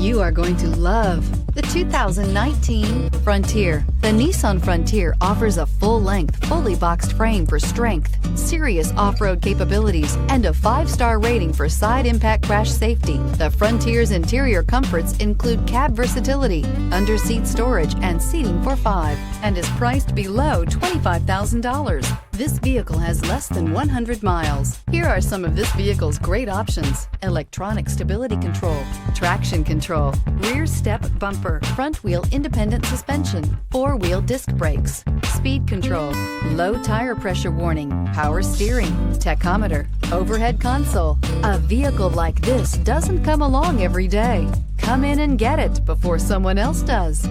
You are going to love the 2019 Frontier. The Nissan Frontier offers a full-length, fully boxed frame for strength, serious off-road capabilities, and a 5-star rating for side impact crash safety. The Frontier's interior comforts include cab versatility, under-seat storage, and seating for 5, and is priced below $25,000. This vehicle has less than 100 miles. Here are some of this vehicle's great options: electronic stability control, traction control, rear step bumper, front wheel independent suspension, 4-wheel disc brakes, speed control, low tire pressure warning, power steering, tachometer, overhead console. A vehicle like this doesn't come along every day. Come in and get it before someone else does.